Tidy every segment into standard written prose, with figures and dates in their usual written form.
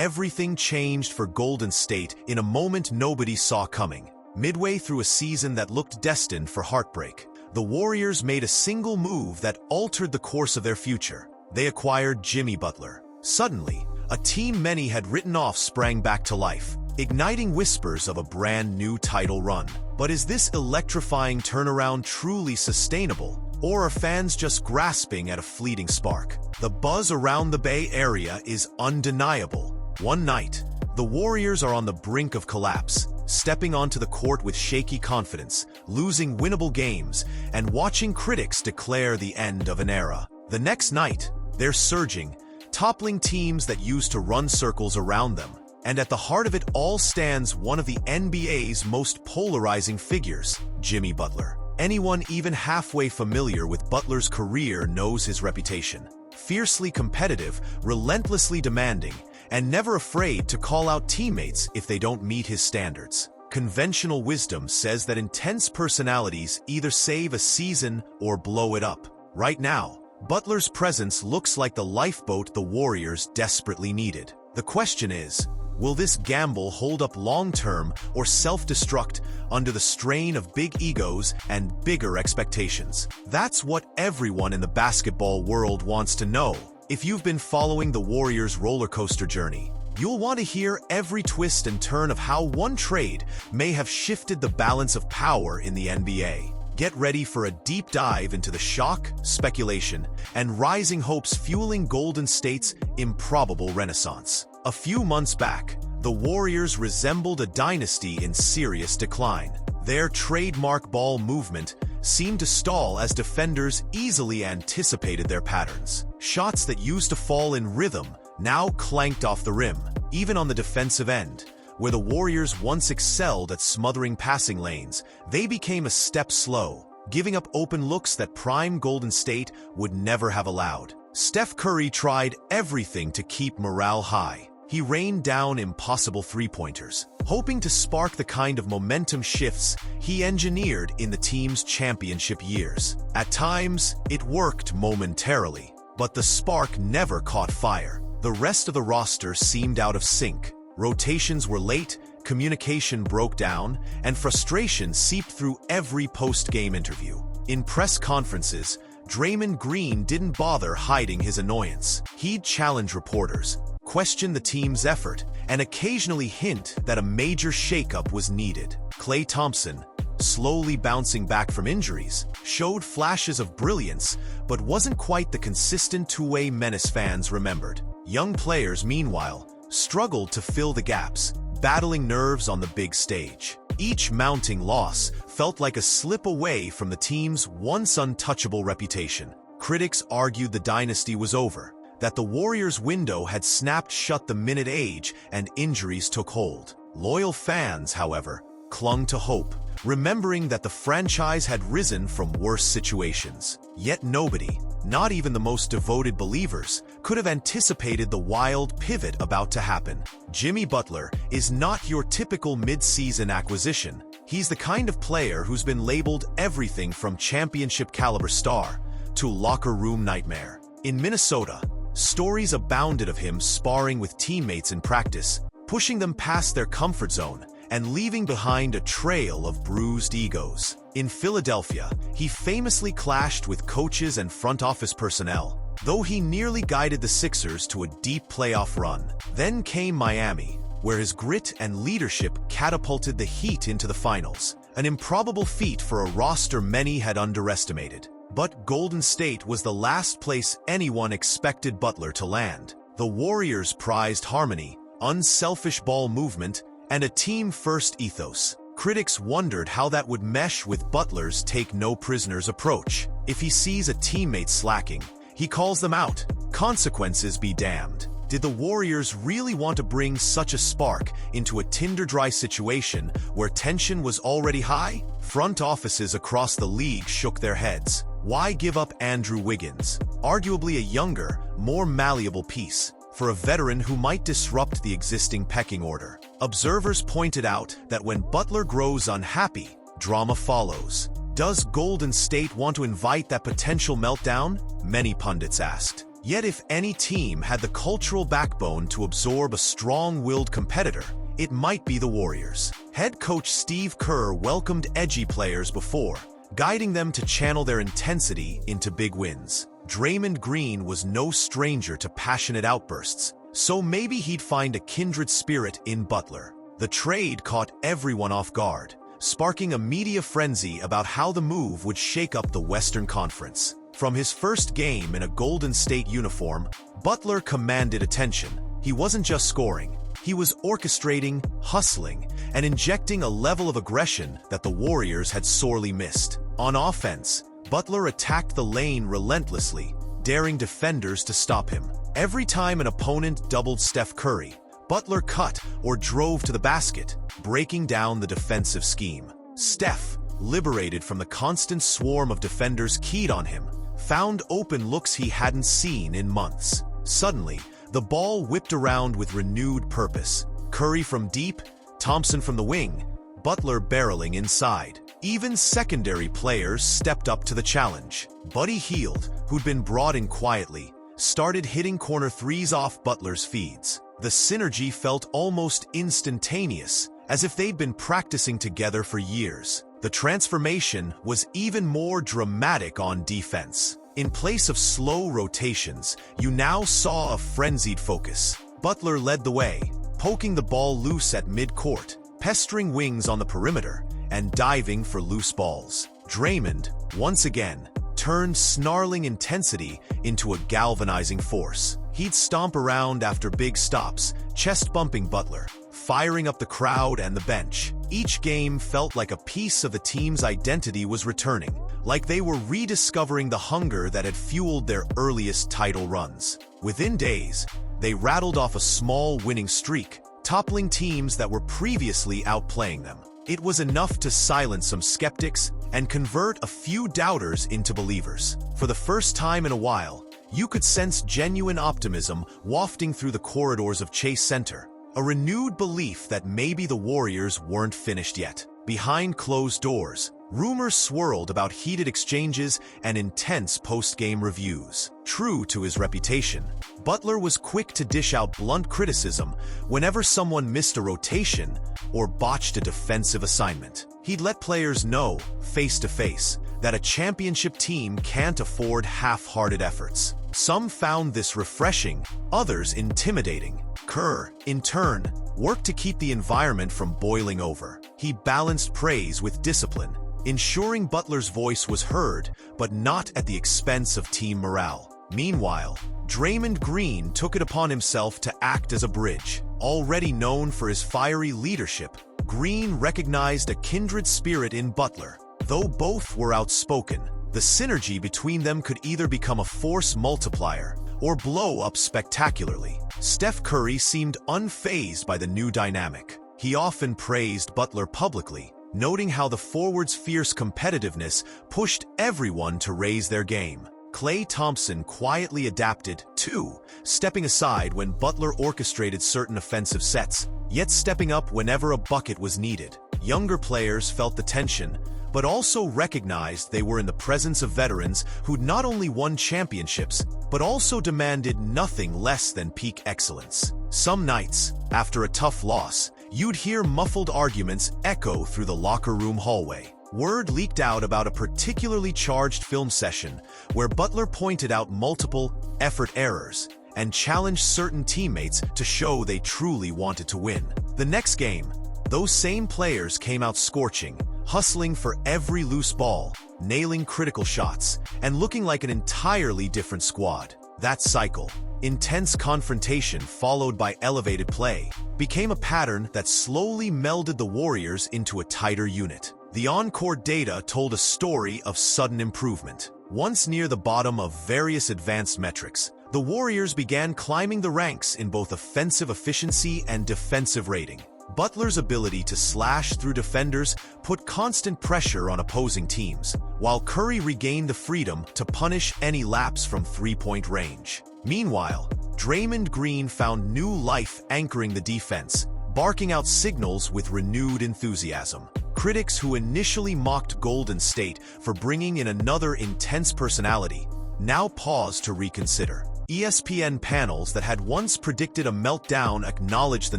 everything changed for Golden State in a moment nobody saw coming. Midway through a season that looked destined for heartbreak, the Warriors made a single move that altered the course of their future. They acquired Jimmy Butler. Suddenly, a team many had written off sprang back to life, igniting whispers of a brand new title run. But is this electrifying turnaround truly sustainable, or are fans just grasping at a fleeting spark? The buzz around the Bay Area is undeniable. One night, the Warriors are on the brink of collapse, stepping onto the court with shaky confidence, losing winnable games, and watching critics declare the end of an era. The next night, they're surging, toppling teams that used to run circles around them. And at the heart of it all stands one of the NBA's most polarizing figures, Jimmy Butler. Anyone even halfway familiar with Butler's career knows his reputation. Fiercely competitive, relentlessly demanding, and never afraid to call out teammates if they don't meet his standards. Conventional wisdom says that intense personalities either save a season or blow it up. Right now, Butler's presence looks like the lifeboat the Warriors desperately needed. The question is, will this gamble hold up long-term or self-destruct under the strain of big egos and bigger expectations? That's what everyone in the basketball world wants to know. If you've been following the Warriors' roller coaster journey, you'll want to hear every twist and turn of how one trade may have shifted the balance of power in the NBA. Get ready for a deep dive into the shock, speculation, and rising hopes fueling Golden State's improbable renaissance. A few months back, the Warriors resembled a dynasty in serious decline. Their trademark ball movement seemed to stall as defenders easily anticipated their patterns. Shots that used to fall in rhythm now clanked off the rim. Even on the defensive end, where the Warriors once excelled at smothering passing lanes, they became a step slow, giving up open looks that prime Golden State would never have allowed. Steph Curry tried everything to keep morale high. He rained down impossible three-pointers, hoping to spark the kind of momentum shifts he engineered in the team's championship years. At times, it worked momentarily, but the spark never caught fire. The rest of the roster seemed out of sync. Rotations were late, communication broke down, and frustration seeped through every post-game interview. In press conferences, Draymond Green didn't bother hiding his annoyance. He'd challenge reporters, question the team's effort, and occasionally hint that a major shakeup was needed. Klay Thompson, slowly bouncing back from injuries, showed flashes of brilliance, but wasn't quite the consistent two-way menace fans remembered. Young players, meanwhile, struggled to fill the gaps, battling nerves on the big stage. Each mounting loss felt like a slip away from the team's once untouchable reputation. Critics argued the dynasty was over, that the Warriors' window had snapped shut the minute age and injuries took hold. Loyal fans, however, clung to hope, remembering that the franchise had risen from worse situations. Yet nobody, not even the most devoted believers, could have anticipated the wild pivot about to happen. Jimmy Butler is not your typical mid-season acquisition. He's the kind of player who's been labeled everything from championship-caliber star to locker room nightmare. In Minnesota, stories abounded of him sparring with teammates in practice, pushing them past their comfort zone, and leaving behind a trail of bruised egos. In Philadelphia, he famously clashed with coaches and front office personnel, though he nearly guided the Sixers to a deep playoff run. Then came Miami, where his grit and leadership catapulted the Heat into the finals, an improbable feat for a roster many had underestimated. But Golden State was the last place anyone expected Butler to land. The Warriors prized harmony, unselfish ball movement, and a team-first ethos. Critics wondered how that would mesh with Butler's take-no-prisoners approach. If he sees a teammate slacking, he calls them out. Consequences be damned. Did the Warriors really want to bring such a spark into a tinder-dry situation where tension was already high? Front offices across the league shook their heads. Why give up Andrew Wiggins, arguably a younger, more malleable piece, for a veteran who might disrupt the existing pecking order? Observers pointed out that when Butler grows unhappy, drama follows. Does Golden State want to invite that potential meltdown? Many pundits asked. Yet if any team had the cultural backbone to absorb a strong-willed competitor, it might be the Warriors. Head coach Steve Kerr welcomed edgy players before, guiding them to channel their intensity into big wins. Draymond Green was no stranger to passionate outbursts, so maybe he'd find a kindred spirit in Butler. The trade caught everyone off guard, sparking a media frenzy about how the move would shake up the Western Conference. From his first game in a Golden State uniform, Butler commanded attention. He wasn't just scoring, he was orchestrating, hustling, and injecting a level of aggression that the Warriors had sorely missed. On offense, Butler attacked the lane relentlessly, daring defenders to stop him. Every time an opponent doubled Steph Curry, Butler cut or drove to the basket, breaking down the defensive scheme. Steph, liberated from the constant swarm of defenders keyed on him, found open looks he hadn't seen in months. Suddenly, the ball whipped around with renewed purpose. Curry from deep, Thompson from the wing, Butler barreling inside. Even secondary players stepped up to the challenge. Buddy Hield, who'd been brought in quietly, started hitting corner threes off Butler's feeds. The synergy felt almost instantaneous, as if they'd been practicing together for years. The transformation was even more dramatic on defense. In place of slow rotations, you now saw a frenzied focus. Butler led the way, poking the ball loose at mid-court, pestering wings on the perimeter, and diving for loose balls. Draymond, once again, turned snarling intensity into a galvanizing force. He'd stomp around after big stops, chest-bumping Butler, firing up the crowd and the bench. Each game felt like a piece of the team's identity was returning, like they were rediscovering the hunger that had fueled their earliest title runs. Within days, they rattled off a small winning streak, toppling teams that were previously outplaying them. It was enough to silence some skeptics and convert a few doubters into believers. For the first time in a while, you could sense genuine optimism wafting through the corridors of Chase Center, a renewed belief that maybe the Warriors weren't finished yet. Behind closed doors, rumors swirled about heated exchanges and intense post-game reviews. True to his reputation, Butler was quick to dish out blunt criticism whenever someone missed a rotation or botched a defensive assignment. He'd let players know, face to face, that a championship team can't afford half-hearted efforts. Some found this refreshing, others intimidating. Kerr, in turn, worked to keep the environment from boiling over. He balanced praise with discipline, ensuring Butler's voice was heard, but not at the expense of team morale. Meanwhile, Draymond Green took it upon himself to act as a bridge. Already known for his fiery leadership, Green recognized a kindred spirit in Butler. Though both were outspoken, the synergy between them could either become a force multiplier or blow up spectacularly. Steph Curry seemed unfazed by the new dynamic. He often praised Butler publicly, noting how the forward's fierce competitiveness pushed everyone to raise their game. Klay Thompson quietly adapted, too, stepping aside when Butler orchestrated certain offensive sets, yet stepping up whenever a bucket was needed. Younger players felt the tension, but also recognized they were in the presence of veterans who'd not only won championships, but also demanded nothing less than peak excellence. Some nights, after a tough loss, you'd hear muffled arguments echo through the locker room hallway. Word leaked out about a particularly charged film session where Butler pointed out multiple effort errors and challenged certain teammates to show they truly wanted to win. The next game, those same players came out scorching, hustling for every loose ball, nailing critical shots, and looking like an entirely different squad. That cycle, intense confrontation followed by elevated play, became a pattern that slowly melded the Warriors into a tighter unit. The on-court data told a story of sudden improvement. Once near the bottom of various advanced metrics, the Warriors began climbing the ranks in both offensive efficiency and defensive rating. Butler's ability to slash through defenders put constant pressure on opposing teams, while Curry regained the freedom to punish any lapse from three-point range. Meanwhile, Draymond Green found new life anchoring the defense, barking out signals with renewed enthusiasm. Critics who initially mocked Golden State for bringing in another intense personality now paused to reconsider. ESPN panels that had once predicted a meltdown acknowledged the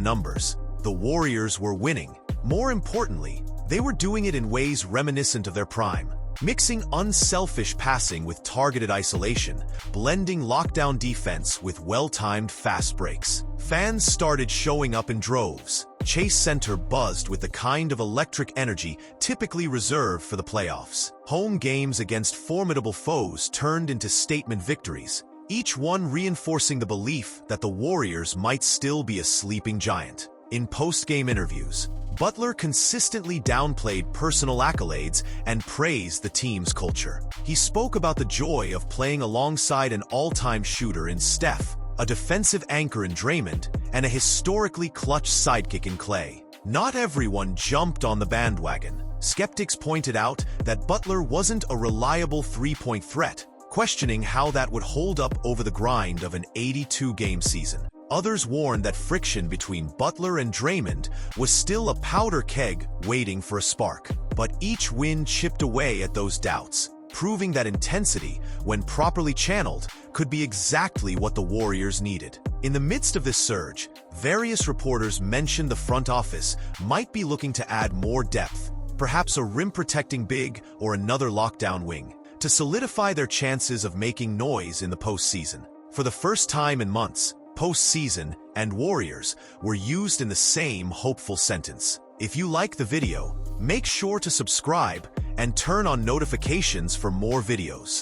numbers. The Warriors were winning. More importantly, they were doing it in ways reminiscent of their prime, mixing unselfish passing with targeted isolation, blending lockdown defense with well-timed fast breaks. Fans started showing up in droves. Chase Center buzzed with the kind of electric energy typically reserved for the playoffs. Home games against formidable foes turned into statement victories, each one reinforcing the belief that the Warriors might still be a sleeping giant. In post-game interviews, Butler consistently downplayed personal accolades and praised the team's culture. He spoke about the joy of playing alongside an all-time shooter in Steph, a defensive anchor in Draymond, and a historically clutch sidekick in Clay. Not everyone jumped on the bandwagon. Skeptics pointed out that Butler wasn't a reliable three-point threat, questioning how that would hold up over the grind of an 82-game season. Others warned that friction between Butler and Draymond was still a powder keg waiting for a spark. But each win chipped away at those doubts, proving that intensity, when properly channeled, could be exactly what the Warriors needed. In the midst of this surge, various reporters mentioned the front office might be looking to add more depth, perhaps a rim-protecting big or another lockdown wing, to solidify their chances of making noise in the postseason. For the first time in months, postseason and Warriors were used in the same hopeful sentence. If you like the video, make sure to subscribe and turn on notifications for more videos.